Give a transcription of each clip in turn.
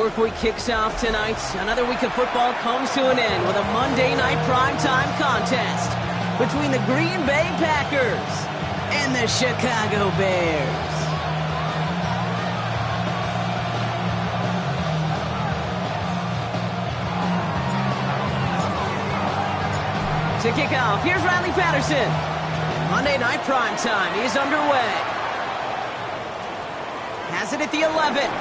work week kicks off tonight. Another week of football comes to an end with a Monday night primetime contest between the Green Bay Packers and the Chicago Bears. To kick off, here's Riley Patterson. Monday night primetime is underway. Has it at the 11.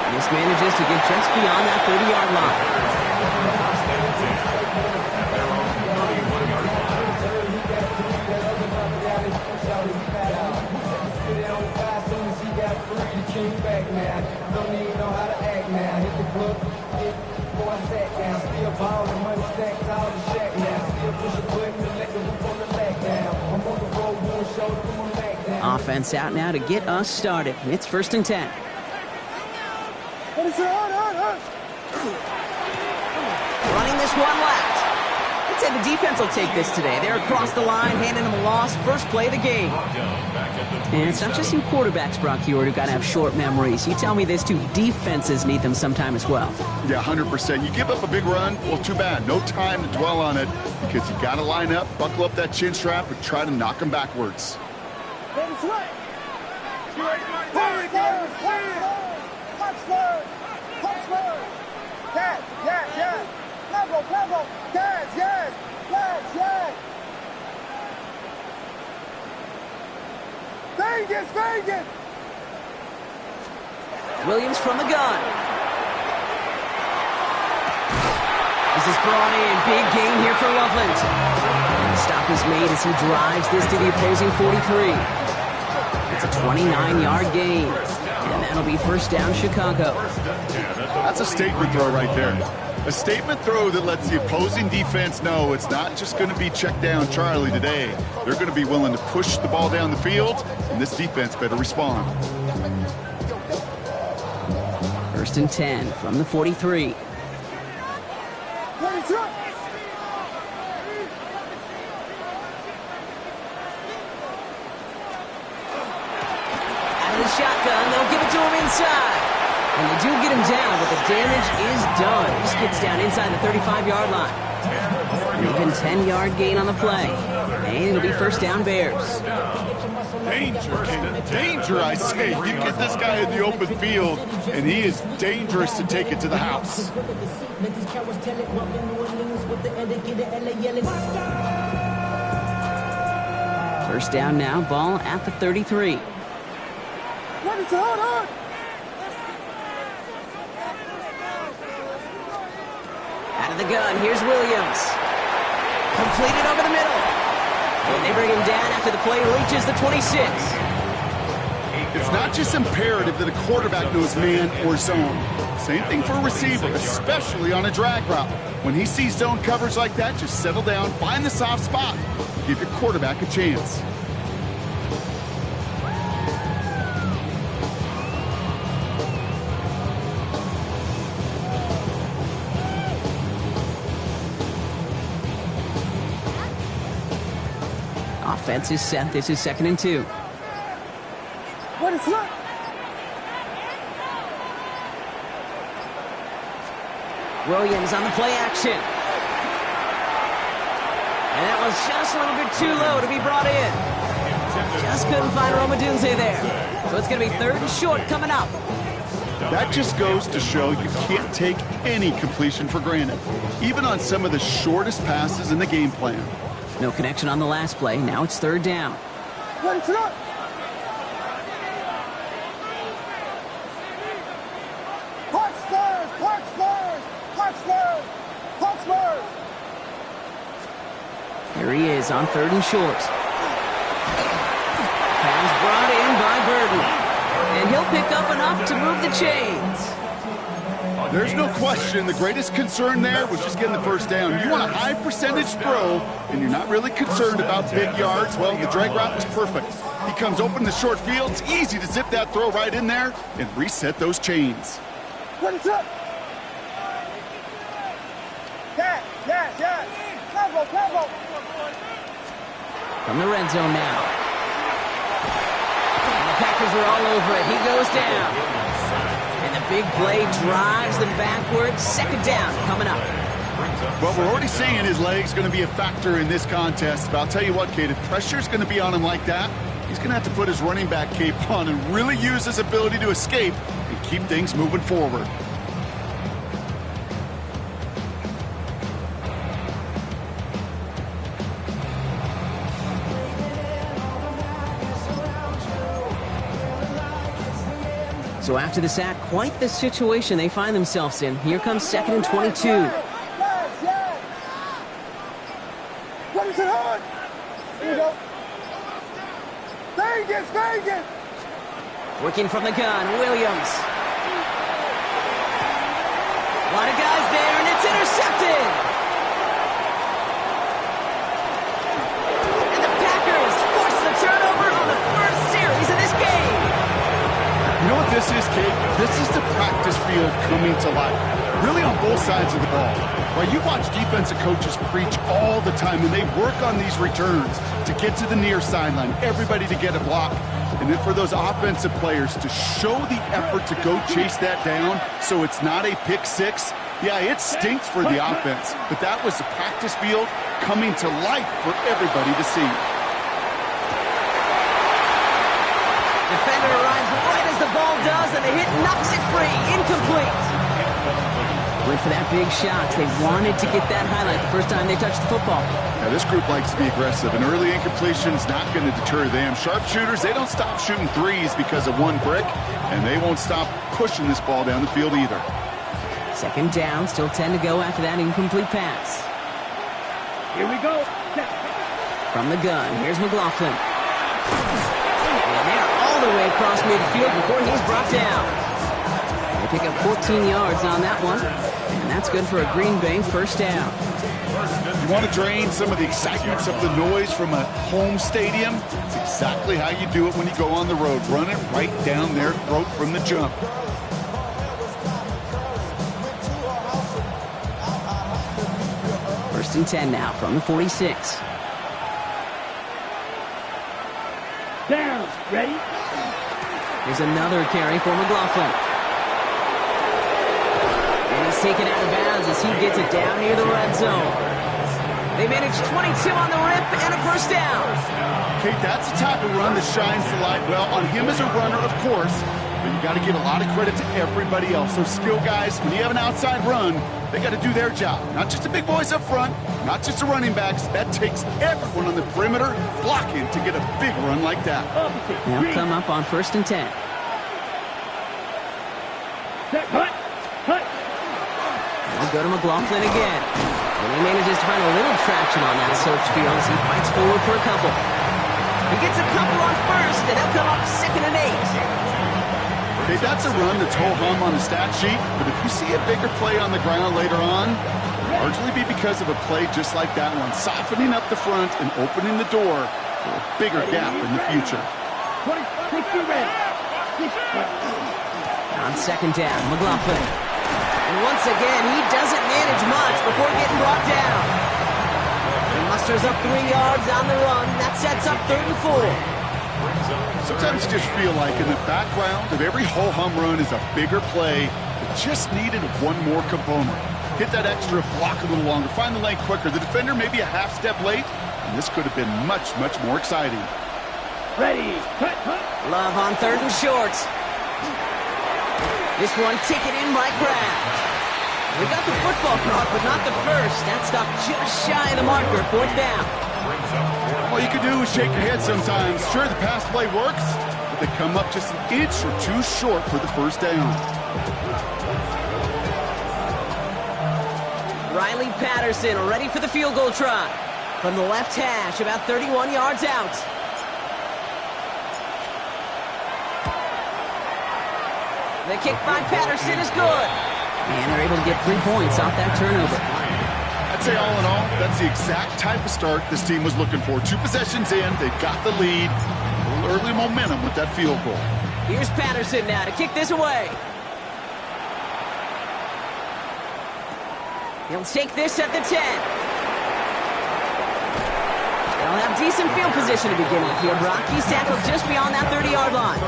This manages to get just beyond that 30-yard line. Offense out now to get us started. It's 1st and 10. Running this one left. I'd say the defense will take this today. They're across the line, handing them a loss. First play of the game. And it's not just you quarterbacks, Brock Huard, who got to have short memories. You tell me this too, defenses need them sometime as well. Yeah, 100%. You give up a big run, well, too bad. No time to dwell on it because you got to line up, buckle up that chin strap, and try to knock them backwards. Vegas! Williams from the gun. This is brought in. Big gain here for Loveland. And the stop is made as he drives this to the opposing 43. It's a 29-yard gain. And that'll be first down Chicago. That's a statement throw right there. A statement throw that lets the opposing defense know it's not just going to be check down Charlie today. They're going to be willing to push the ball down the field, and this defense better respond. 1st and 10 from the 43. Out of the shotgun, they'll give it to him inside. And they do get him down, but the damage is done. He skips down inside the 35-yard line. Even 10-yard gain on the play. And it'll be first down Bears. Danger, King. Danger, I say. You get this guy in the open field, and he is dangerous to take it to the house. First down now, ball at the 33. Out of the gun, here's Williams. Completed over the middle. And they bring him down after the play reaches the 26. It's not just imperative that a quarterback knows man or zone. Same thing for a receiver, especially on a drag route. When he sees zone coverage like that, just settle down, find the soft spot, give your quarterback a chance. Offense is set. This is 2nd and 2. What is that? Williams on the play action. And that was just a little bit too low to be brought in. Just couldn't find Romadunze there. So it's going to be 3rd and short coming up. That just goes to show you can't take any completion for granted, even on some of the shortest passes in the game plan. No connection on the last play. Now it's 3rd down. What is that? Here he is on 3rd and short. Pass brought in by Burton. And he'll pick up enough to move the chains. There's no question the greatest concern there was just getting the first down. You want a high percentage throw, and you're not really concerned about big yards. Well, the drag route was perfect. He comes open in the short field. It's easy to zip that throw right in there and reset those chains. What is up? Yes. Combo. From the red zone now. And the Packers are all over it. He goes down. big play drives them backwards. Second down coming up. Well, we're already seeing his leg's going to be a factor in this contest. But I'll tell you what, Kate, if pressure's going to be on him like that, he's going to have to put his running back cape on and really use his ability to escape and keep things moving forward. So after the sack, quite the situation they find themselves in. Here comes 2nd and 22. What is it on? Here you go. Vegas! Working from the gun, Williams. A lot of guys there, and it's intercepted. And the Packers force the turnover on the first series of this game. You know what this is, Kate? This is the practice field coming to life. Really on both sides of the ball. Right, you watch defensive coaches preach all the time, and they work on these returns to get to the near sideline, everybody to get a block. And then for those offensive players to show the effort to go chase that down so it's not a pick six. Yeah, it stinks for the offense, but that was the practice field coming to life for everybody to see. Defender arrives right as the ball does, and the hit knocks it free. Incomplete. Went for that big shot. They wanted to get that highlight the first time they touched the football. Now, this group likes to be aggressive. An early incompletion is not going to deter them. Sharpshooters, they don't stop shooting threes because of one brick, and they won't stop pushing this ball down the field either. Second down, still 10 to go after that incomplete pass. Here we go. From the gun, here's McLaughlin. And they're all the way across midfield before he's brought down. They pick up 14 yards on that one, and that's good for a Green Bay first down. You want to drain some of the excitement, some of the noise from a home stadium? It's exactly how you do it when you go on the road. Run it right down their throat from the jump. First and 10 now from the 46. Down. Ready? Here's another carry for McLaughlin. And he's taken out of bounds as he gets it down near the red zone. They managed 22 on the rip and a first down. Kate, that's the type of run that shines the light well on him as a runner, of course, but you got to give a lot of credit to everybody else. Those skill guys, when you have an outside run, they got to do their job. Not just the big boys up front, not just the running backs. That takes everyone on the perimeter blocking to get a big run like that. They'll come up on first and 10. Hut. They'll go to McLaughlin again. And he manages to find a little traction on that search field as he fights forward for a couple. He gets a couple on first, and they'll come up 2nd and 8. Okay, that's a run that's ho-hum on the stat sheet, but if you see a bigger play on the ground later on, largely be because of a play just like that one, softening up the front and opening the door for a bigger gap in the future. On second down, McLaughlin. And once again, he doesn't manage much before getting brought down. He musters up 3 yards on the run. That sets up 3rd and 4. Sometimes you just feel like in the background of every ho-hum run is a bigger play that just needed one more component. Hit that extra block a little longer, find the lane quicker. The defender may be a half step late, and this could have been much, much more exciting. Ready. Hut. Love on 3rd and short. This one taken in by Kraft. We got the football caught, but not the first. That stopped just shy of the marker, 4th down. All you can do is shake your head sometimes. Sure, the pass play works, but they come up just an inch or two short for the first down. Riley Patterson ready for the field goal try. From the left hash, about 31 yards out. The kick by Patterson is good. And they're able to get 3 points off that turnover. I'd say all in all, that's the exact type of start this team was looking for. 2 possessions in, they've got the lead. A little early momentum with that field goal. Here's Patterson now to kick this away. He'll take this at the 10. They'll have decent field position to begin with here, Brock. He's tackled just beyond that 30-yard line.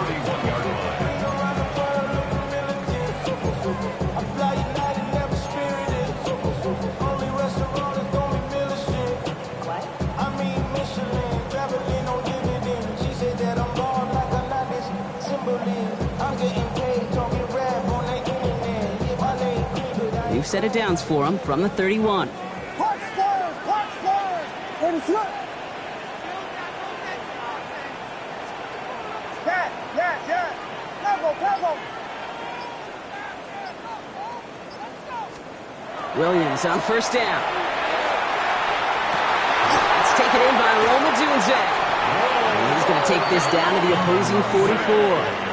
They've set it downs for him from the 31. Punch squares, punch squares. Ready, slip. Yeah. Tempo. Williams on first down. It's taken in by Roma Dunze. And he's going to take this down to the opposing 44.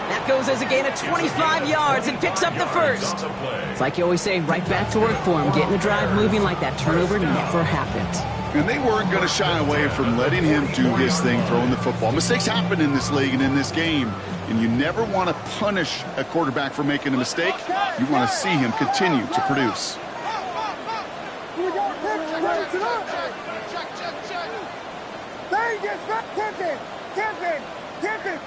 That goes as a gain of 25 yards and picks up the first. It's like you always say, right back to work for him, getting the drive moving like that turnover never happened. And they weren't going to shy away from letting him do his thing, throwing the football. Mistakes happen in this league and in this game, and you never want to punish a quarterback for making a mistake. You want to see him continue to produce. Here we go. There he gets back. Tipping.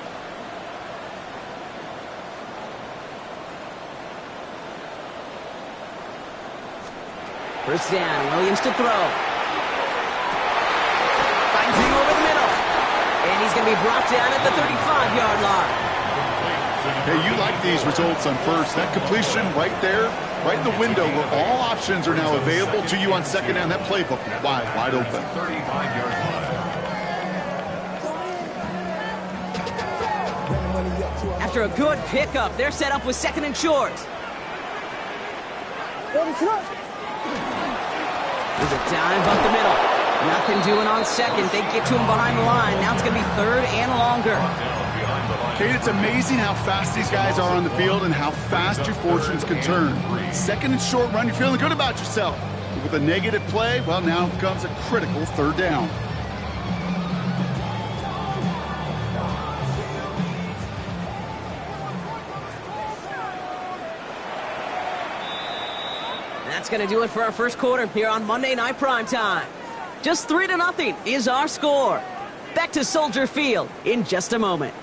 First down, Williams to throw. Finds him over the middle. And he's going to be brought down at the 35-yard line. Hey, you like these results on first. That completion right there, right in the window where all options are now available to you on second down. That playbook wide open. 35-yard line. After a good pickup, they're set up with second and short. Ready, slip. There's a dive up the middle. Nothing doing on second. They get to him behind the line. Now it's going to be third and longer. Kate, it's amazing how fast these guys are on the field and how fast your fortunes can turn. Second and short run, you're feeling good about yourself. But with a negative play, well, now comes a critical third down. That's going to do it for our first quarter here on Monday Night Primetime. Just 3-0 is our score. Back to Soldier Field in just a moment.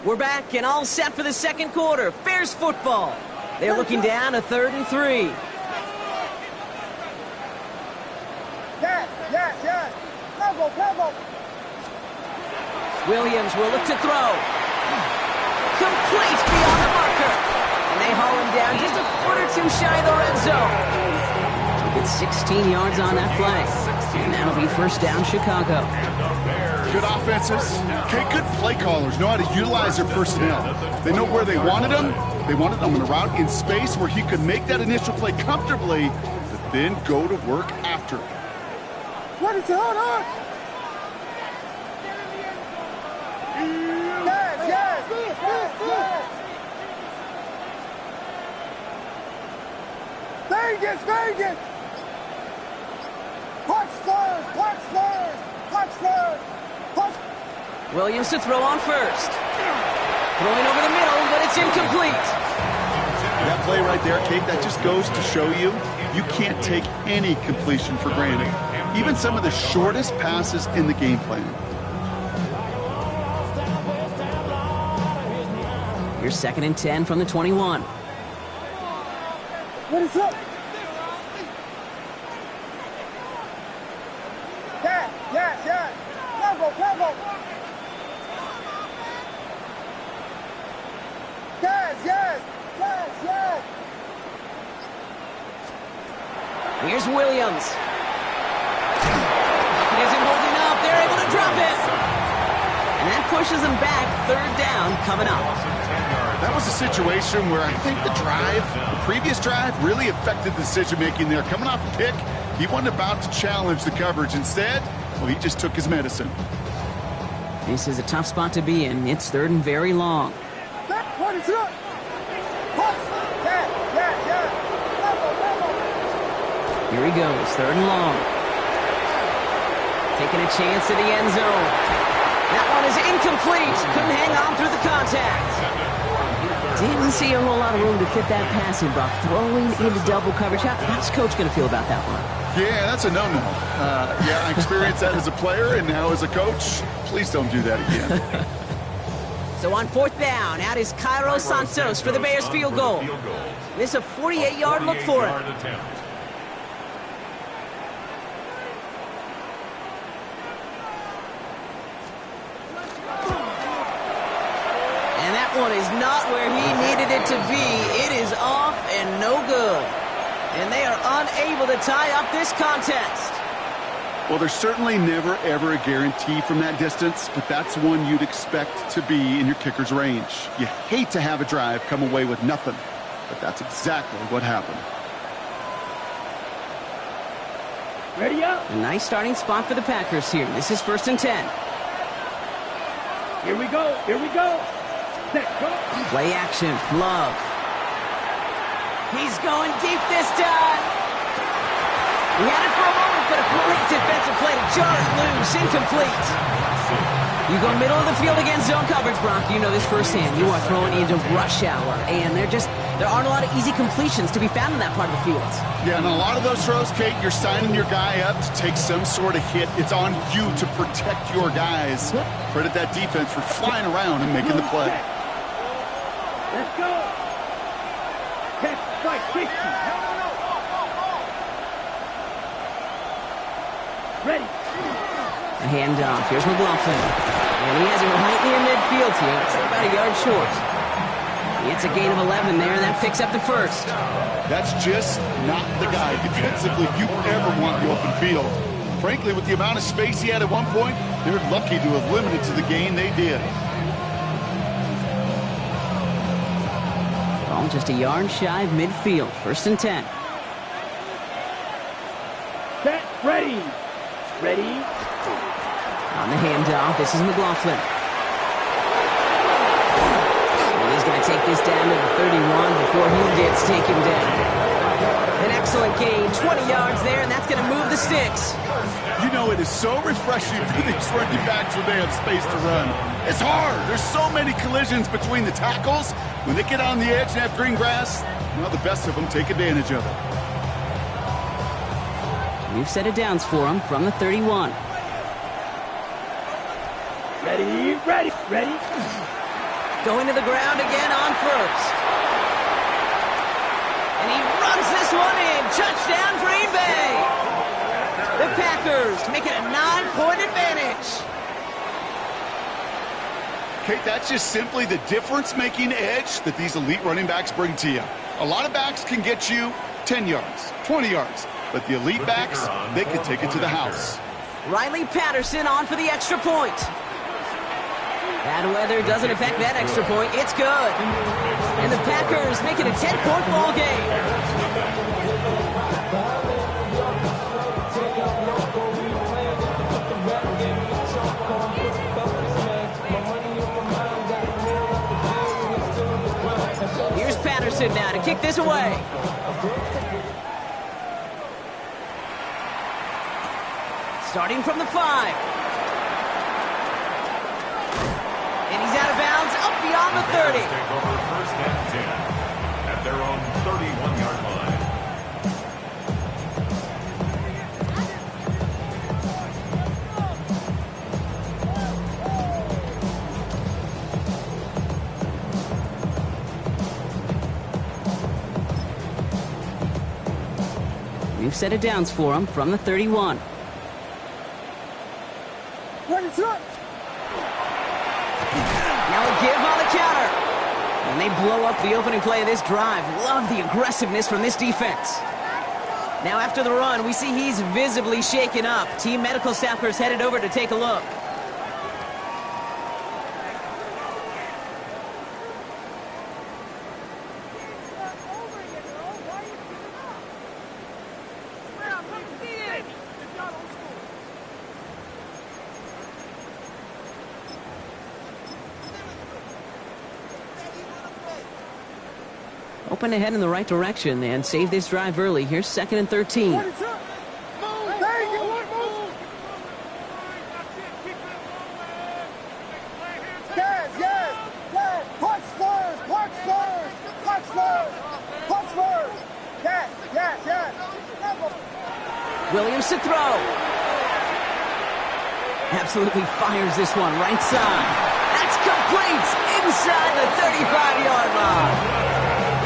We're back and all set for the second quarter. Bears football. They're looking down a 3rd and 3. Yeah. Tempo. Williams will look to throw. Complete beyond the marker. And they haul him down just a foot or two shy of the red zone. He'll get 16 yards on that play. And that'll be first down Chicago. Good offenses. Okay, good play callers know how to utilize their personnel. They know where they wanted them. They wanted them on a route in space where he could make that initial play comfortably, but then go to work after. What is it? Hold on. Yes. Vegas. Punch squares. Williams to throw on first. Throwing over the middle, but it's incomplete. That play right there, Kate, that just goes to show you can't take any completion for granted. Even some of the shortest passes in the game plan. Here's 2nd and 10 from the 21. What is up? Yeah. Tempo. Yes. Here's Williams. He isn't holding up. They're able to drop it. And that pushes them back. 3rd down coming up. That was a situation where I think the previous drive, really affected the decision-making there. Coming off a pick, he wasn't about to challenge the coverage. Instead, well, he just took his medicine. This is a tough spot to be in. It's 3rd and very long. What is up? Yeah. Here he goes, 3rd and long. Taking a chance to the end zone. That one is incomplete. Couldn't hang on through the contact. Didn't see a whole lot of room to fit that pass in, Brock. Throwing into double coverage. How's Coach going to feel about that one? Yeah, that's a no-no. Yeah, I experienced that as a player and now as a coach. Please don't do that again. So on 4th down, out is Cairo Santos for the Bears field goal. This is a 48-yard look for him. And that one is not where he needed it to be. It is off and no good. And they are unable to tie up this contest. Well, there's certainly never, ever a guarantee from that distance, but that's one you'd expect to be in your kicker's range. You hate to have a drive come away with nothing, but that's exactly what happened. Ready up. A nice starting spot for the Packers here. This is 1st and 10. Here we go. Here we go. Set, go. Play action. Love. He's going deep this time. He had it for a moment, but a great defensive play to jar it loose. Incomplete. You go middle of the field against zone coverage, Brock. You know this firsthand. You are throwing into rush hour, and there aren't a lot of easy completions to be found in that part of the field. Yeah, and a lot of those throws, Kate, you're signing your guy up to take some sort of hit. It's on you to protect your guys. Credit that defense for flying around and making the play. Let's go. Catch, strike, 60. Ready. A handoff. Here's McLaughlin. And he has it right near midfield here. It's about a yard short. It's a gain of 11 there, and that picks up the first. That's just not the guy defensively you ever want the open field. Frankly, with the amount of space he had at one point, they're lucky to have limited to the gain they did. Ball just a yard shy of midfield. 1st and 10. Set, ready. Ready. On the handoff, this is McLaughlin. And he's going to take this down to the 31 before he gets taken down. An excellent gain, 20 yards there, and that's going to move the sticks. You know, it is so refreshing for these running backs when they have space to run. It's hard. There's so many collisions between the tackles. When they get on the edge and have green grass, well, the best of them take advantage of it. We've set it downs for him from the 31. Ready, ready, ready. Going to the ground again on 1st. And he runs this one in. Touchdown, Green Bay. The Packers make it a 9-point advantage. Kate, that's just simply the difference-making edge that these elite running backs bring to you. A lot of backs can get you 10 yards, 20 yards. But the elite backs, they can take it to the house. Riley Patterson on for the extra point. Bad weather doesn't affect that extra point. It's good. And the Packers make it a 10-point ball game. Here's Patterson now to kick this away. Starting from the 5. And he's out of bounds, up beyond the 30. Take over 1st and 10 at their own 31-yard line. We've set it downs for him from the 31. Now a give on the counter. And they blow up the opening play of this drive. Love the aggressiveness from this defense. Now after the run, we see he's visibly shaken up. Team medical staffers headed over to take a look. Open ahead in the right direction and save this drive early. Here's 2nd and 13. Yes, yes, yes. Punch first, punch first. Williams to throw. Absolutely fires this one right side. That's complete inside the 35-yard line.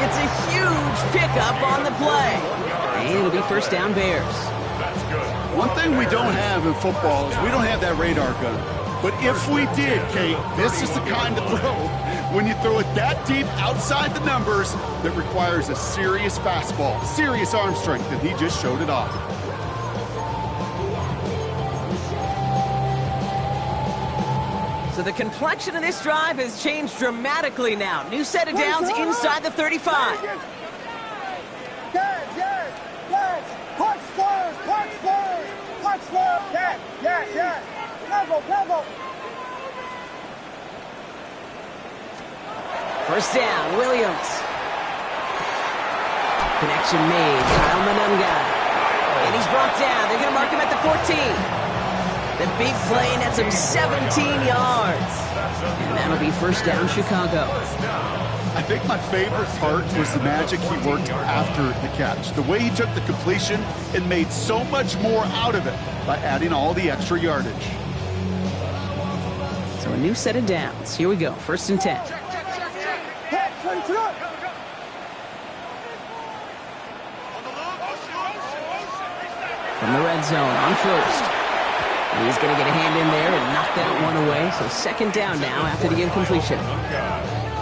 It's a huge pickup on the play. And it'll be first down Bears. One thing we don't have in football is we don't have that radar gun. But if we did, Kate, this is the kind of throw when you throw it that deep outside the numbers that requires a serious fastball, serious arm strength, and he just showed it off. So the complexion of this drive has changed dramatically now. New set of downs inside the 35. Punch first. Yeah. Level. First down, Williams. Connection made, Kyle Manunga. And he's brought down. They're going to mark him at the 14. The big play nets him 17 yards. And that'll be first down, Chicago. I think my favorite part was the magic he worked after the catch. The way he took the completion and made so much more out of it by adding all the extra yardage. So a new set of downs. Here we go, first and 10. From the red zone on first. He's going to get a hand in there and knock that one away. So second down now after the incompletion.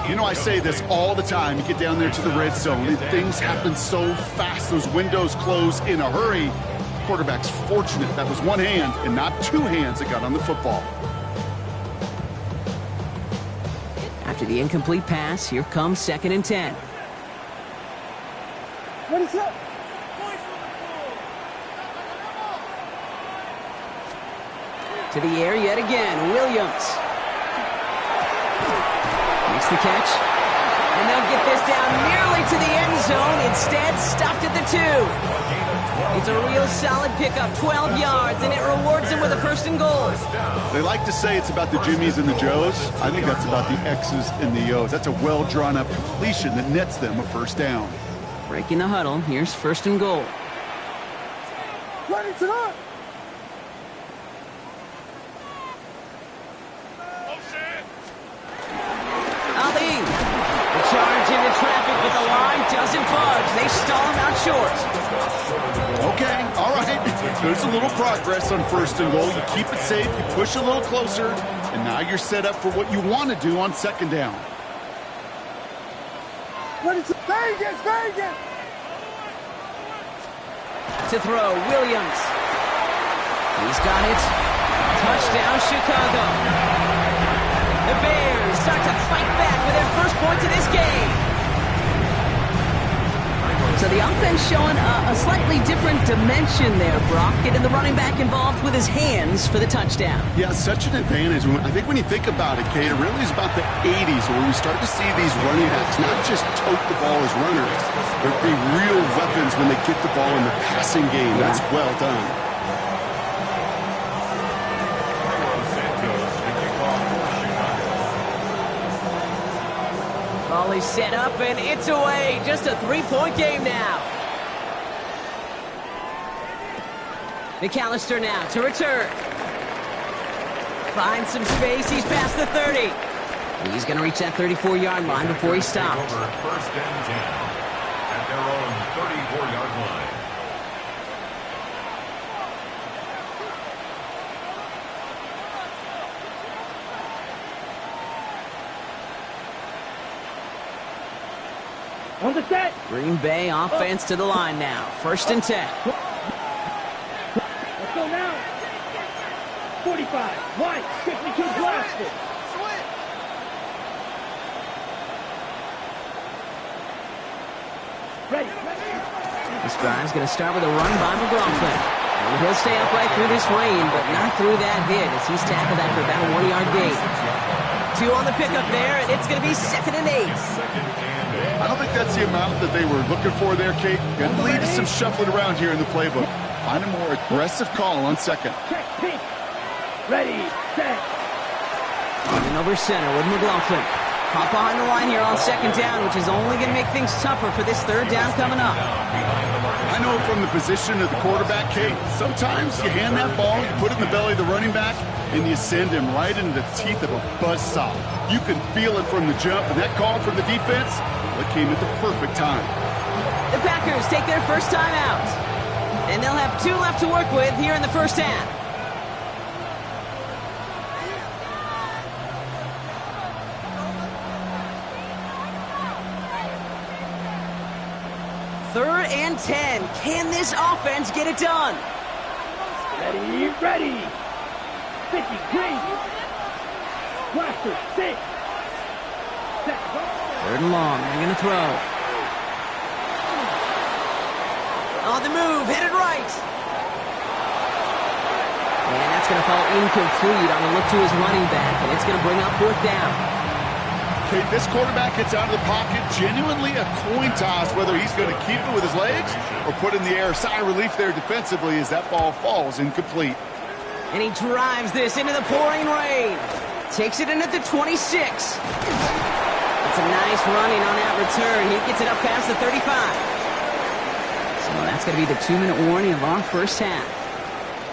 You know, I say this all the time. You get down there to the red zone, and things happen so fast. Those windows close in a hurry. Quarterback's fortunate that was one hand and not two hands that got on the football. After the incomplete pass, here comes second and 10. What is up? To the air yet again, Williams. Makes the catch. And they'll get this down nearly to the end zone. Instead, stopped at the 2. It's a real solid pickup, 12 yards, and it rewards him with a first and goal. They like to say it's about the Jimmies and the Joes. I think that's about the X's and the O's. That's a well-drawn-up completion that nets them a first down. Breaking the huddle, here's first and goal. Ready to run. Ali, the charge into traffic, but the line doesn't budge. They stall him out short. Okay, all right. There's a little progress on first and goal. You keep it safe, you push a little closer, and now you're set up for what you want to do on second down. Vegas! To throw, Williams. He's got it. Touchdown, Chicago. The Bears start to fight back with their first points of this game. So the offense showing a slightly different dimension there, Brock. Getting the running back involved with his hands for the touchdown. Yeah, such an advantage. I think when you think about it, Kate, it really is about the 80s where we start to see these running backs not just tote the ball as runners, but be real weapons when they get the ball in the passing game. That's well done. Volley set up, and it's away. Just a 3-point game now. McAllister now to return. Finds some space. He's past the 30. He's going to reach that 34-yard line before he stops. First and 10 at their own 34-yard line. On the set. Green Bay offense to the line now. First and 10. Let's go now. 45. White. 52 blasted. Ready. This drive's going to start with a run by McLaughlin. And he'll stay upright through this rain, but not through that hit as he's tackled after about a 1-yard gain. 2 on the pickup there, and it's going to be second and 8. I don't think that's the amount that they were looking for there, Kate. Going to lead to some shuffling around here in the playbook. Find a more aggressive call on second. Check pink. Ready, set. And over center with McLaughlin. Hop behind the line here on second down, which is only going to make things tougher for this third down coming up. I know from the position of the quarterback, Kate, sometimes you hand that ball, you put it in the belly of the running back, and you send him right into the teeth of a buzzsaw. You can feel it from the jump, and that call from the defense, well, it came at the perfect time. The Packers take their first time out, and they'll have 2 left to work with here in the first half. Third and 10. Can this offense get it done? Ready, ready. 53. Blaster, 6. Set. Third and long. They're going to throw. On the move. Headed right. And that's going to fall incomplete on a look to his running back. And it's going to bring up fourth down. Kate, this quarterback gets out of the pocket, genuinely a coin toss, whether he's going to keep it with his legs or put it in the air. Sigh of relief there defensively as that ball falls incomplete. And he drives this into the pouring rain. Takes it in at the 26. It's a nice running on that return. He gets it up past the 35. So that's going to be the 2-minute warning of our first half.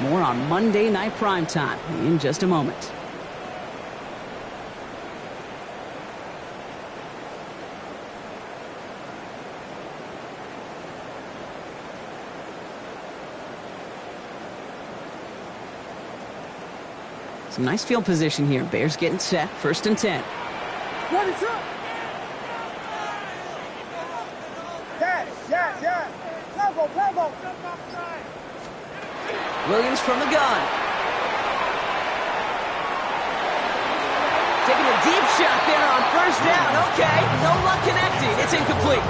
More on Monday Night Primetime in just a moment. Some nice field position here. Bears getting set. First and 10. What is up? Yeah. Level. Williams from the gun. Taking a deep shot there on first down. Okay, no luck connecting. It's incomplete.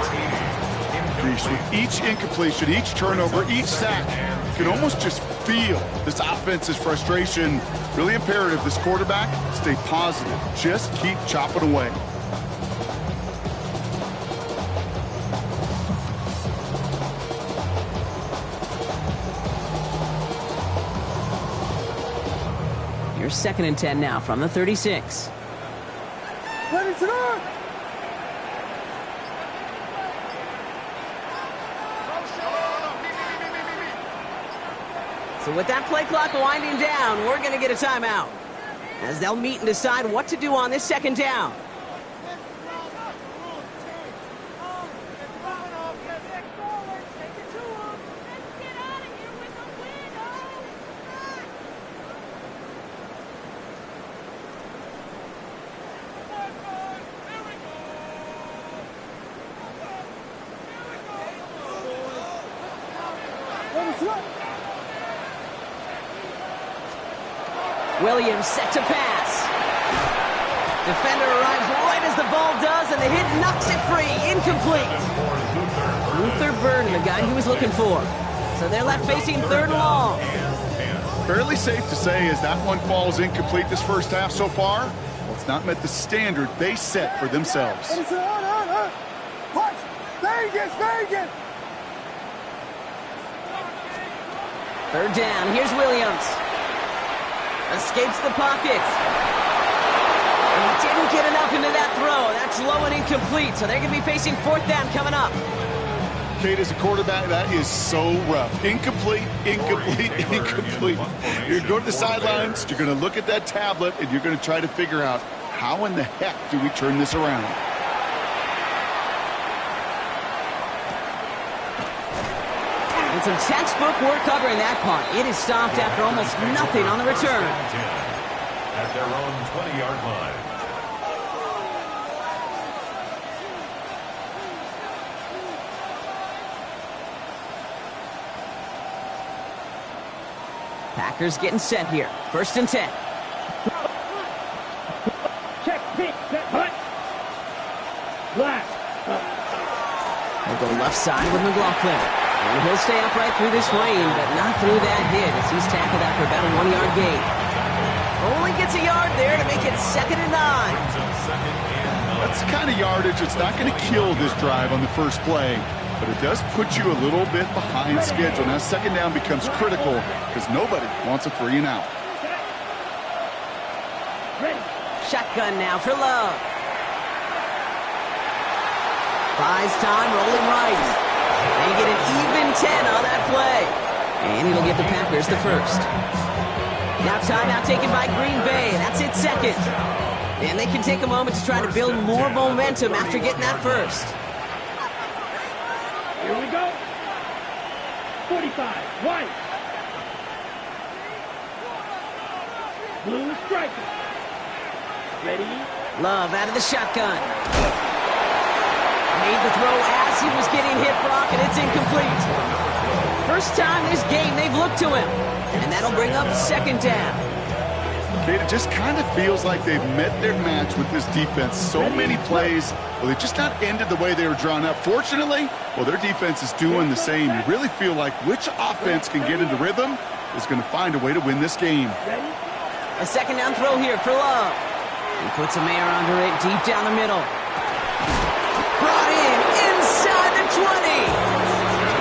With each incompletion, each turnover, each sack, you can almost just feel this offense's frustration. Really imperative this quarterback stay positive. Just keep chopping away. Here's second and 10 now from the 36. What is it on? So with that play clock winding down, we're going to get a timeout, as they'll meet and decide what to do on this second down. Williams set to pass. Defender arrives right as the ball does, and the hit knocks it free. Incomplete. Luther Burden, the guy he was looking for. So they're left facing third and long. Fairly safe to say as that one falls incomplete this first half so far, well, it's not met the standard they set for themselves. Punch! Vegas! Third down. Here's Williams. Escapes the pocket. And he didn't get enough into that throw. That's low and incomplete. So they're going to be facing fourth down coming up. Kate, as a quarterback, that is so rough. Incomplete. You're going to go to the sidelines, you're going to look at that tablet, and you're going to try to figure out how in the heck do we turn this around. And some textbook work covering that punt. It is stopped after almost nothing on the return. At their own 20-yard line. Packers getting set here. First and 10. Check, pick, set, punt. Blast. They'll go left side with McLaughlin. And he'll stay upright through this rain, but not through that hit as he's tackled after about a 1-yard gain. Only gets a yard there to make it 2nd and 9. That's the kind of yardage that's not going to kill this drive on the first play, but it does put you a little bit behind schedule. Now second down becomes critical because nobody wants a 3 and out. Shotgun now for Love. Buys time, rolling right. They get an even 10 on that play. And it'll give the Packers the first. Now timeout taken by Green Bay. That's its second. And they can take a moment to try to build more momentum after getting that first. Here we go. 45, white. Blue striker. Ready? Love out of the shotgun. Made the throw as he was getting hit, Brock, and it's incomplete. First time this game they've looked to him. And that'll bring up second down. Kate, it just kind of feels like they've met their match with this defense. So many plays, well, they just not ended the way they were drawn up. Fortunately, well, their defense is doing the same. You really feel like which offense can get into rhythm is going to find a way to win this game. A second down throw here for Love. He puts a man under it deep down the middle. Brought in inside the 20.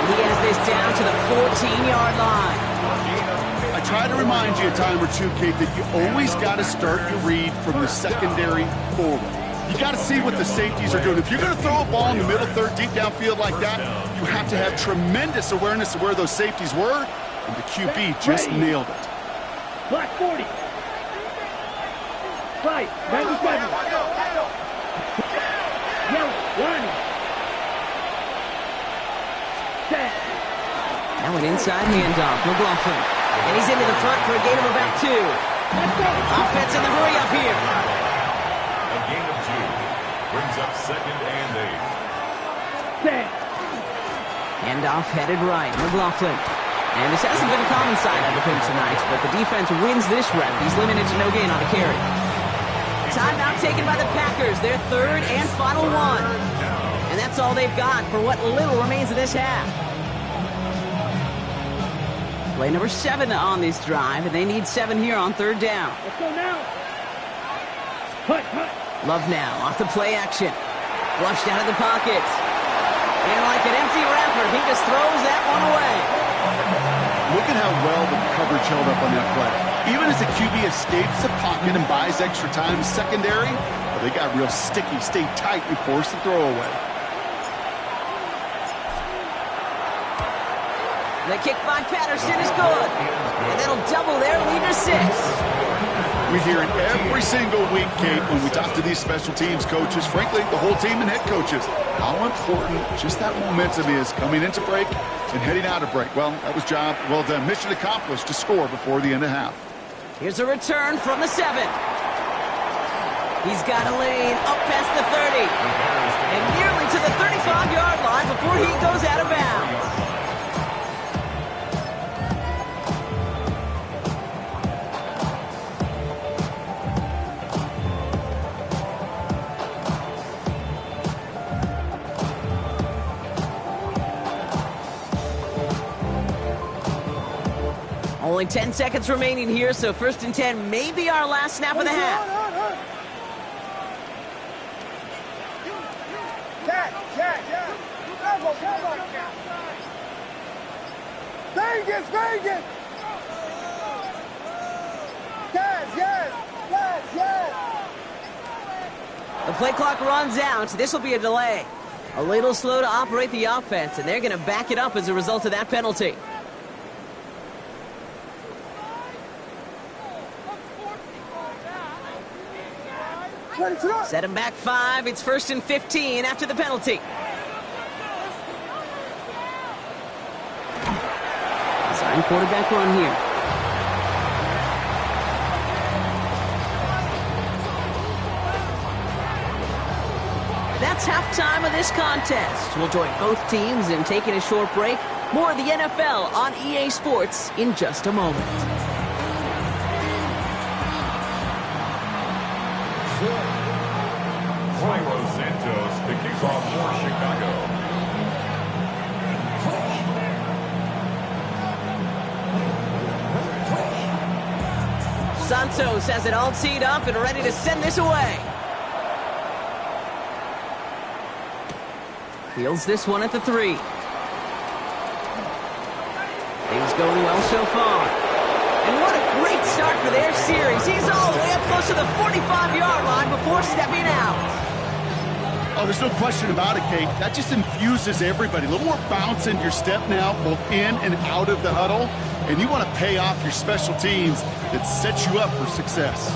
He has this down to the 14-yard line. I try to remind you a time or two, Kate, that you always got to start your read from the secondary forward. You got to see what the safeties are doing. If you're going to throw a ball in the middle third, deep downfield like that, you have to have tremendous awareness of where those safeties were, and the QB just nailed it. Black 40. Right, 97. Yellow, Lonnie. Set. Now an inside handoff, McLaughlin. And he's into the front for a gain of about 2. Offense in the hurry up here. A gain of 2 brings up second and 8. Set. Handoff headed right, McLaughlin. And this hasn't been a common side out of him tonight, but the defense wins this rep. He's limited to no gain on a carry. Timeout taken by the Packers, their third and final one. And that's all they've got for what little remains of this half. Play number 7 on this drive, and they need 7 here on third down. Let's go now. Hut, hut. Love now, off the play action. Flushed out of the pocket. And like an empty wrapper, he just throws that one away. Look at how well the coverage held up on that play. Even as the QB escapes the pocket and buys extra time secondary, well, they got real sticky, stayed tight, and forced the throw away. The kick by Patterson is good. And that'll double their lead to 6. We hear it every single week, Kate, when we talk to these special teams coaches, frankly, the whole team and head coaches, how important just that momentum is coming into break and heading out of break. Well, that was job well done. Mission accomplished to score before the end of half. Here's a return from the 7. He's got a lane up past the 30. And nearly to the 35-yard line before he goes out of bounds. Only 10 seconds remaining here, so first and 10 may be our last snap of the half. Vegas, Vegas! Yes! The play clock runs out. This will be a delay. A little slow to operate the offense, and they're going to back it up as a result of that penalty. Set him back 5. It's first and 15 after the penalty. Design quarterback run here. That's halftime of this contest. We'll join both teams in taking a short break. More of the NFL on EA Sports in just a moment. Cairo Santos to kick off for Chicago. Santos has it all teed up and ready to send this away. Fields this one at the 3. Things going well so far. And what a great start for their series. He's all the way up close to the 45-yard line before stepping out. Oh, there's no question about it, Kate. That just infuses everybody. A little more bounce in your step now, both in and out of the huddle. And you want to pay off your special teams that sets you up for success.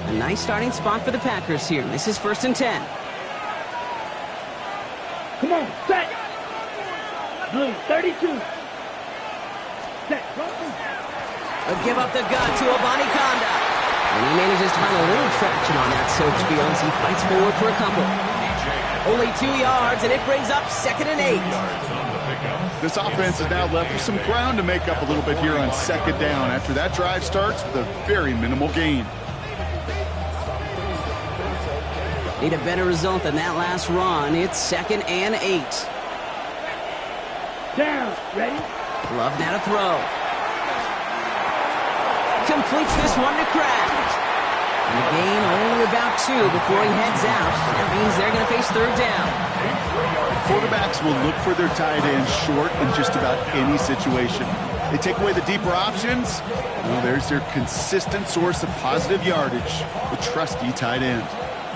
A nice starting spot for the Packers here. This is 1st and 10. Come on, set. Blue, 32. Set. They'll give up the gut to Abanikanda. And he manages to find a little traction on that search field as he fights forward for a couple. Only 2 yards, and it brings up 2nd and 8. This offense is now left with some ground to make up a little bit here on 2nd down after that drive starts with a very minimal gain. Need a better result than that last run. It's 2nd and 8. Down. Ready? Love now to throw. Completes this one to Kraft. And the gain only about 2 before he heads out. That means they're going to face 3rd down. Quarterbacks will look for their tight end short in just about any situation. They take away the deeper options. Well, there's their consistent source of positive yardage, the trusty tight end.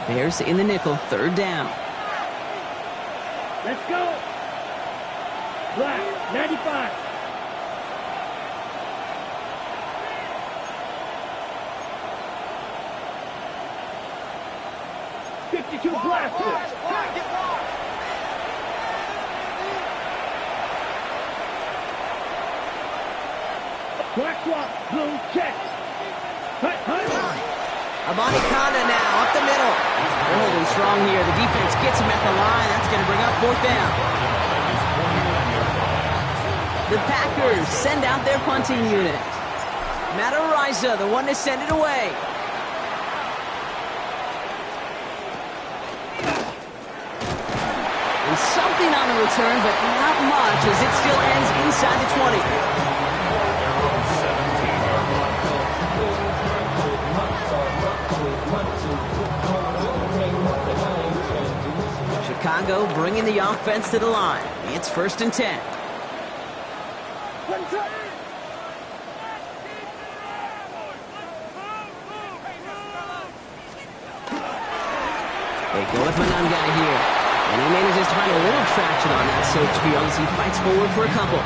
Bears in the nickel, 3rd down. Let's go. Black, 95. Blasters. Black swap, blue check. Abanikanda now up the middle. They're holding strong here. The defense gets him at the line. That's going to bring up 4th down. The Packers send out their punting unit. Matt Ariza, the one to send it away. And something on the return, but not much as it still ends inside the 20. Chicago bringing the offense to the line. It's 1st and 10. They go with Mananga here. And he manages to find a little traction on that search field as he fights forward for a couple.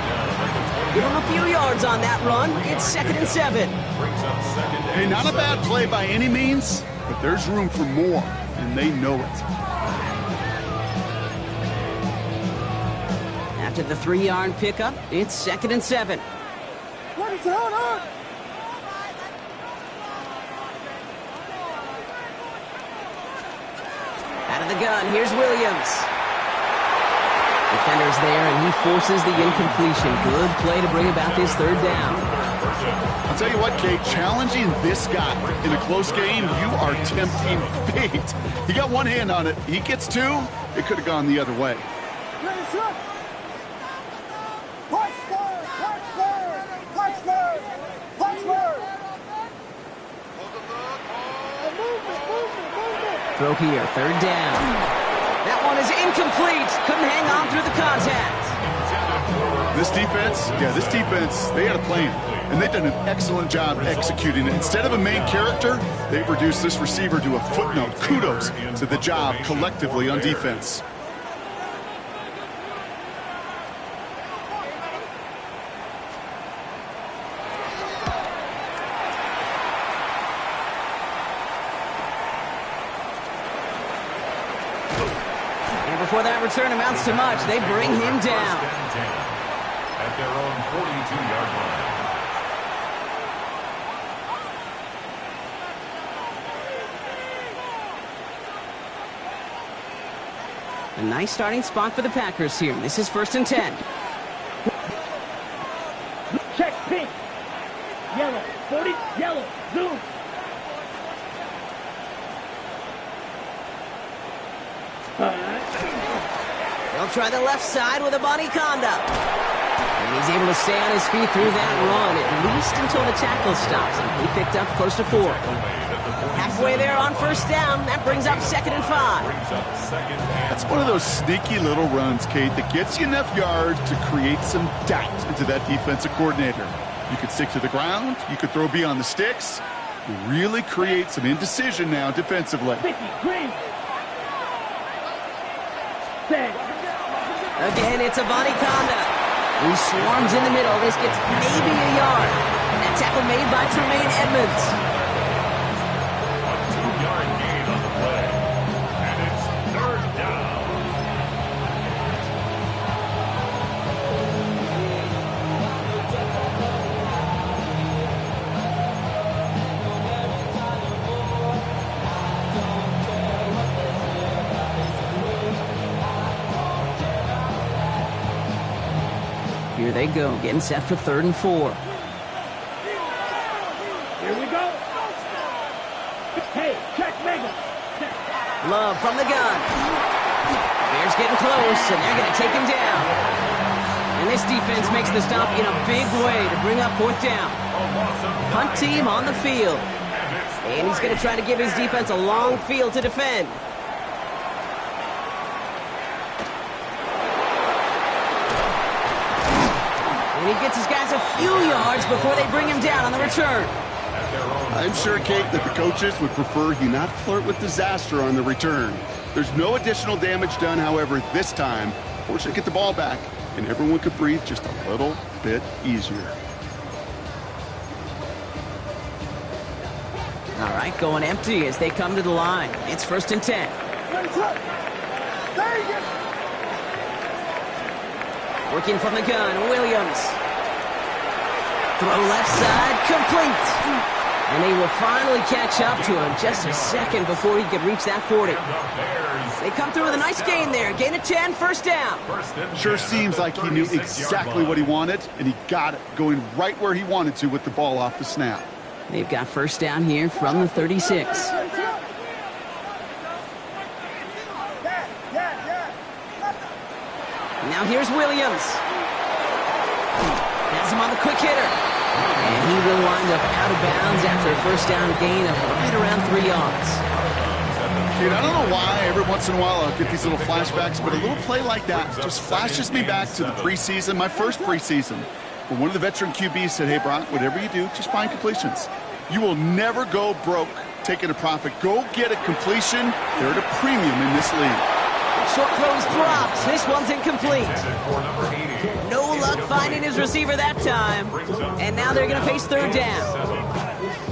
Give him a few yards on that run. It's 2nd and 7. Hey, not a bad play by any means, but there's room for more, and they know it. After the 3-yard pickup, it's 2nd and 7. What is it? Hold on. Out of the gun, here's Williams. Defender's there, and he forces the incompletion. Good play to bring about this 3rd down. I'll tell you what, Kate, challenging this guy in a close game, you are tempting fate. He got one hand on it. He gets 2, it could have gone the other way. Throw here, 3rd down. That one is incomplete. Couldn't hang on through the contact. This defense, they had a plan, and they've done an excellent job executing it. Instead of a main character, they've reduced this receiver to a footnote. Kudos to the job collectively on defense. Before that return amounts to much, they bring him down. At their own 42-yard line. A nice starting spot for the Packers here. This is 1st and 10. Check pink. Yellow. 40. Yellow. Zoom. They'll try the left side with Abanikanda. And he's able to stay on his feet through that run, at least until the tackle stops him. He picked up close to 4. Halfway there on 1st down. That brings up 2nd and 5. That's one of those sneaky little runs, Kate, that gets you enough yards to create some doubt into that defensive coordinator. You could stick to the ground. You could throw beyond the sticks. really create some indecision now defensively. 50, green. Set. Again, it's Avani Conda, who swarms in the middle. This gets maybe a yard. That tackle made by Tremaine Edmonds. A 2-yard gain on the play. And it's 3rd down. Here they go, getting set for 3rd and 4. Here we go. Hey, check Mega. Love from the gun. Bears getting close, and they're going to take him down. And this defense makes the stop in a big way to bring up 4th down. Punt team on the field. And he's going to try to give his defense a long field to defend. And he gets his guys a few yards before they bring him down on the return. I'm sure, Kate, that the coaches would prefer he not flirt with disaster on the return. There's no additional damage done, however, this time. Fortunately, get the ball back, and everyone could breathe just a little bit easier. All right, going empty as they come to the line. It's 1st and 10. Working from the gun, Williams. Throw left side, complete. And they will finally catch up to him just a second before he could reach that 40. They come through with a nice gain there. Gain of 10, 1st down. Sure seems like he knew exactly what he wanted, and he got it, going right where he wanted to with the ball off the snap. They've got 1st down here from the 36. Now here's Williams. Has him on the quick hitter. And he will wind up out of bounds after a 1st down gain of right around 3 yards. Dude, I don't know why every once in a while I'll get these little flashbacks, but a little play like that just flashes me back to the preseason, my first preseason, where one of the veteran QBs said, hey, Brock, whatever you do, just find completions. You will never go broke taking a profit. Go get a completion. They're at a premium in this league. Short throws dropped. This one's incomplete. No luck finding his receiver that time. And now they're going to face 3rd down.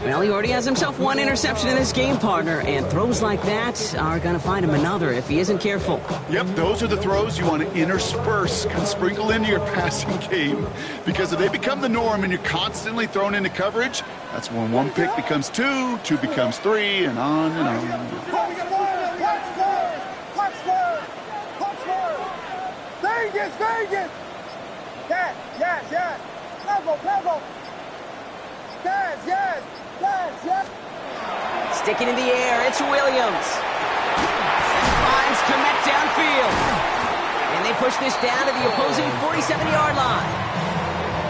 Well, he already has himself 1 interception in this game, partner. And throws like that are going to find him another if he isn't careful. Yep, those are the throws you want to intersperse and sprinkle into your passing game. Because if they become the norm and you're constantly thrown into coverage, that's when 1 pick becomes 2, 2 becomes 3, and on and on. Vegas! Yes! Pebble! Yes! Sticking in the air, it's Williams. And finds Komet downfield. And they push this down to the opposing 47-yard line.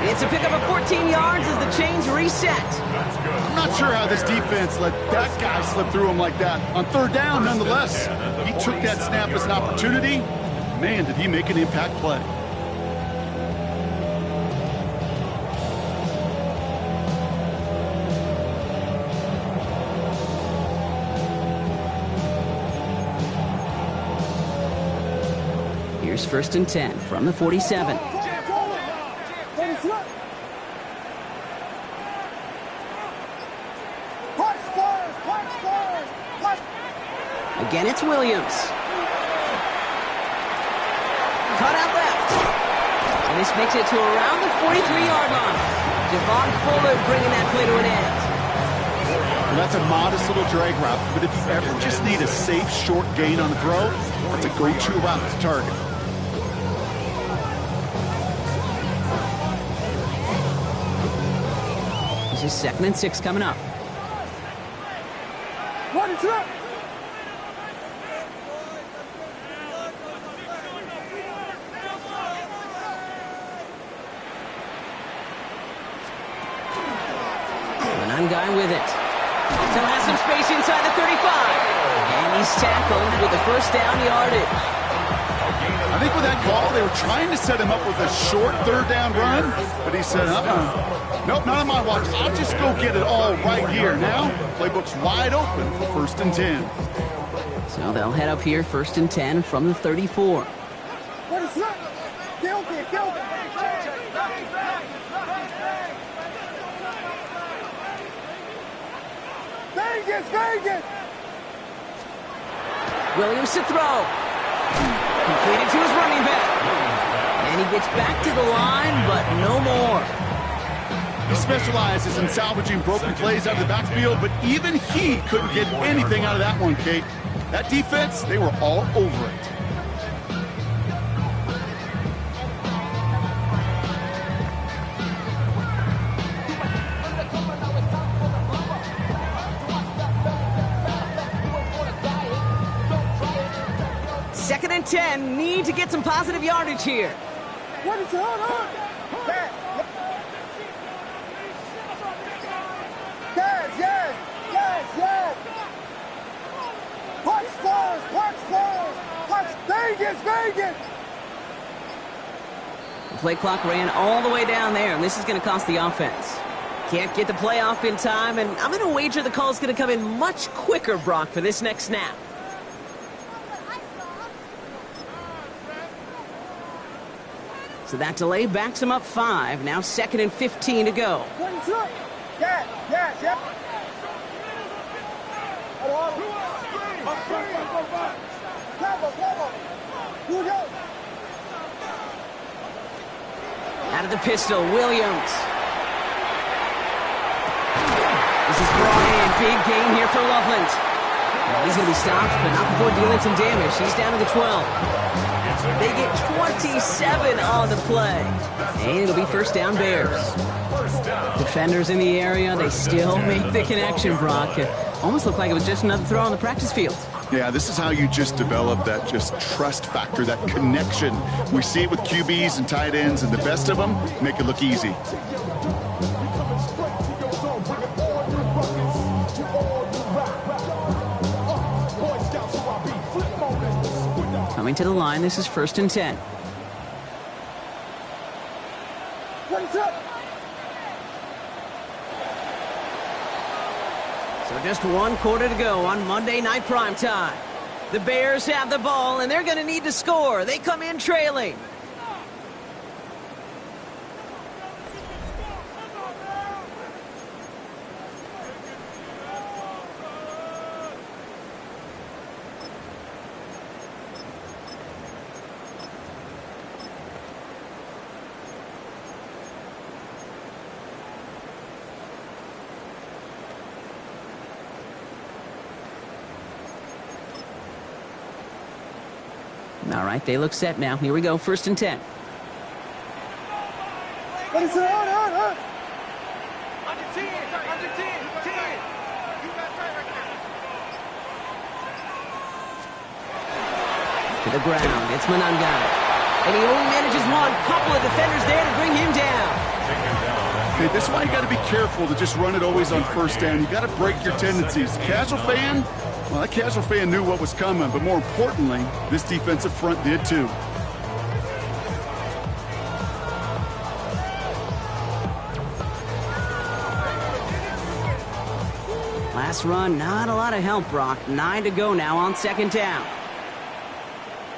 It's a pickup of 14 yards as the chains reset. I'm not sure how this defense let that guy slip through him like that. On 3rd down, nonetheless. He took that snap as an opportunity. Man, did he make an impact play. Here's 1st and 10 from the 47. Again, it's Williams. Cut out left. And this makes it to around the 43-yard line. Devon Bullard bringing that play to an end. Well, that's a modest little drag route, but if you ever just need a safe, short gain on the throw, that's a go-to route to target. This is 2nd and 6 coming up. What is up? Guy with it. Still has some space inside the 35. And he's tackled with the 1st down yardage. I think with that call, they were trying to set him up with a short third down run, but he said, nope, not on my watch. I'll just go get it all right here. Now, playbook's wide open for 1st and 10. So they'll head up here, 1st and 10 from the 34. What is that? Guilty. Vegas. Williams to throw. Completed to his running back. And he gets back to the line, but no more. He specializes in salvaging broken plays out of the backfield, but even he couldn't get anything out of that one, Kate. That defense, they were all over it. Second and 10, need to get some positive yardage here. What is it? Hold on. Yes. Punch. Vegas. The play clock ran all the way down there, and this is going to cost the offense. Can't get the play off in time, and I'm going to wager the call is going to come in much quicker, Brock, for this next snap. So that delay backs him up 5. Now 2nd and 15 to go. Yes. Out of the pistol, Williams. This is brought in. Big gain here for Loveland. Well, he's going to be stopped, but not before dealing some damage. He's down to the 12. They get 27 on the play. And it'll be 1st down Bears. Defenders in the area, they still make the connection, Brock. It almost looked like it was just another throw on the practice field. Yeah, this is how you just develop that just trust factor, that connection. We see it with QBs and tight ends, and the best of them make it look easy. Coming to the line, this is 1st and 10. What's up? So just 1 quarter to go on Monday Night Primetime. The Bears have the ball, and they're going to need to score. They come in trailing. All right, they look set now. Here we go, 1st and 10. What is it? Hold on. Under 10. To the ground, it's Mananga. And he only manages one. Couple of defenders there to bring him down. Okay, this is why you got to be careful to just run it always on 1st down. You got to break your tendencies. Casual fan, well, that casual fan knew what was coming, but more importantly, this defensive front did too. Last run, not a lot of help, Brock. 9 to go now on 2nd down.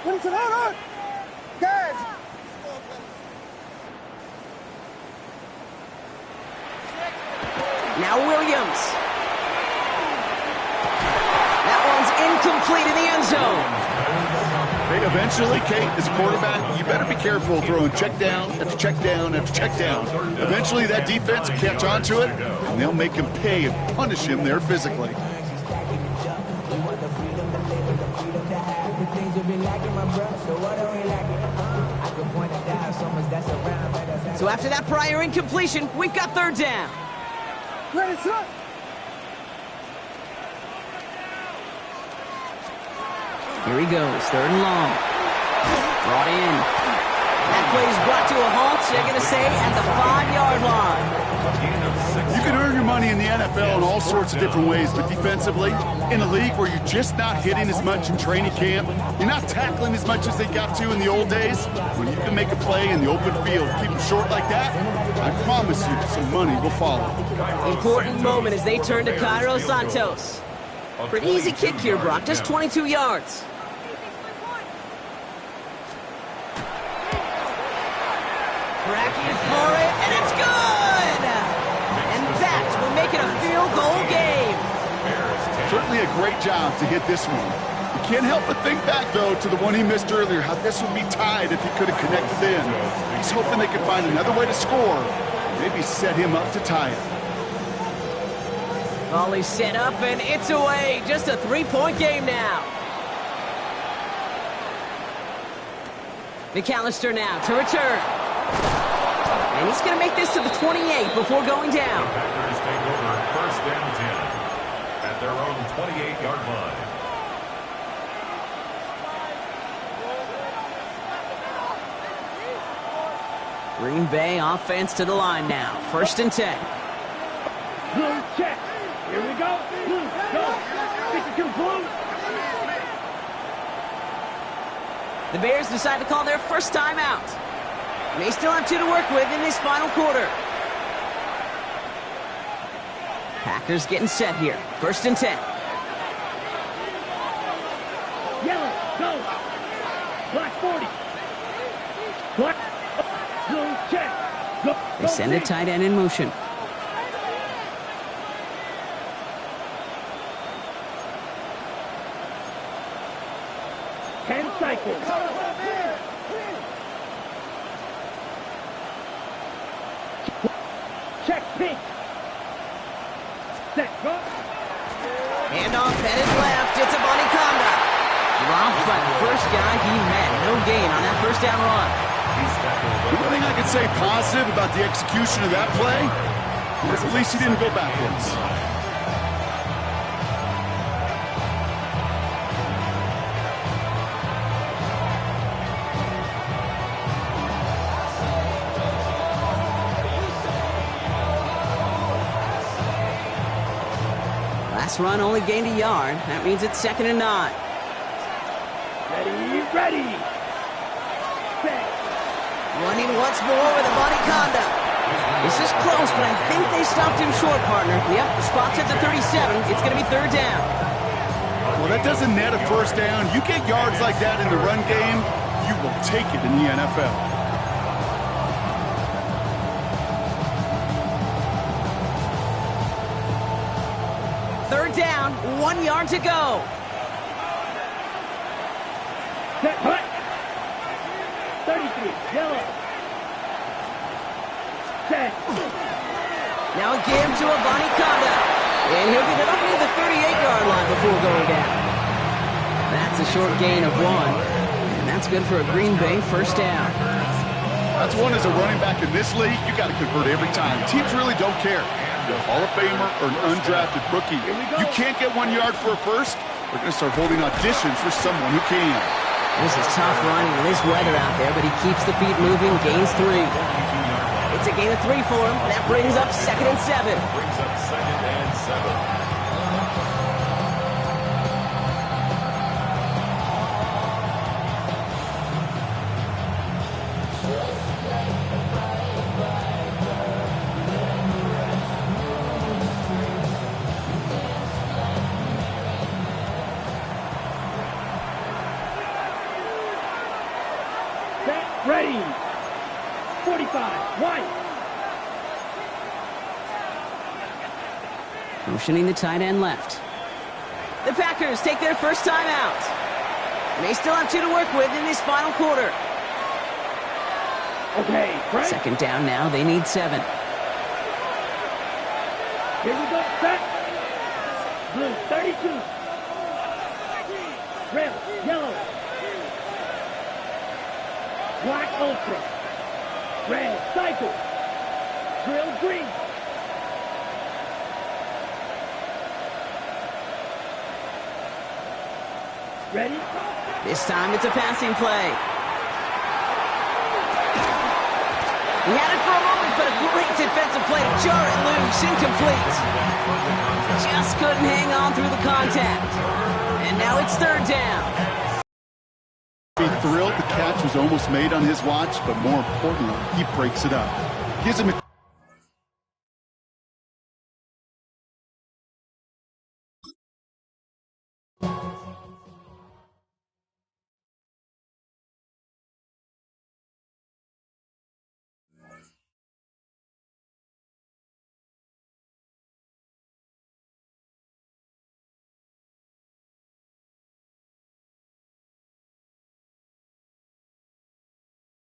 What is it? Hold on. Guys. Now Williams. That one's incomplete in the end zone. Hey, eventually, Kate, as a quarterback, you better be careful throwing check down after check down after check down. Eventually, that defense will catch on to it, and they'll make him pay and punish him there physically. So after that prior incompletion, we've got 3rd down. Ready, set. Here he goes, 3rd and long. Brought in. That play is brought to a halt, so they're going to say at the 5-yard line. You can earn your money in the NFL in all sorts of different ways, but defensively, in a league where you're just not hitting as much in training camp, you're not tackling as much as they got to in the old days, when you can make a play in the open field, keep them short like that, I promise you some money will follow. Important moment as they turn to Cairo Santos. Pretty easy kick here, Brock, just 22 yards. Cracking for it, and it's good! And that will make it a field goal game. Certainly a great job to hit this one. You can't help but think back, though, to the one he missed earlier, how this would be tied if he could have connected in. He's hoping they can find another way to score, maybe set him up to tie it. Volley set up, and it's away. Just a 3-point game now. McAllister now to return. And he's going to make this to the 28 before going down. Packers take over first down 10 at their own 28-yard line. Green Bay offense to the line now. First and 10. Blue check. Here we go. Blue, go. 52 blue. The Bears decide to call their first time out. They still have 2 to work with in this final quarter. Packers getting set here. First and 10. Yellow, go. Black 40. Black. Blue check. Go. They send a tight end in motion. Ten cycles. Check pink. Set, go. Handoff headed left. It's a Bonnie Conda. Dropped by the first guy he met. No gain on that first down run. The only thing I could say positive about the execution of that play is at least he didn't go backwards. Last run only gained a yard. That means it's 2nd and 9. Ready, ready. Set. Running once more with a Bonnie Conda. This is close, but I think they stopped him short, partner. Yep, the spot's at the 37. It's going to be 3rd down. Well, that doesn't net a first down. You get yards like that in the run game, you will take it in the NFL. 3rd down, 1 yard to go. Set, hut. 33, yellow. Set. Now again to a Bonnie Conda. And he'll get it up near the 38-yard line before going down. That's a short gain of 1. And that's good for a Green Bay first down. That's one as a running back in this league, you got to convert every time. Teams really don't care. If you're a Hall of Famer or an undrafted rookie, you can't get 1 yard for a first, they're going to start holding auditions for someone who can. This is tough running in this weather out there, but he keeps the feet moving, gains 3. It's a gain of 3 for him. That brings up 2nd and 7. Brings up 2nd and 7. Ready. 45, white. Motioning the tight end left. The Packers take their first time out. They still have 2 to work with in this final quarter. Okay, Frank. 2nd down now. They need 7. Here we go, set. Blue, 32. Red, yellow. Black ultra. Red cycle. Drill green. Ready? This time it's a passing play. He had it for a moment, but a great defensive play to jar it loose. Incomplete. Just couldn't hang on through the contact. And now it's third down. Be thrilled the catch was almost made on his watch, but more importantly, he breaks it up. Gives him a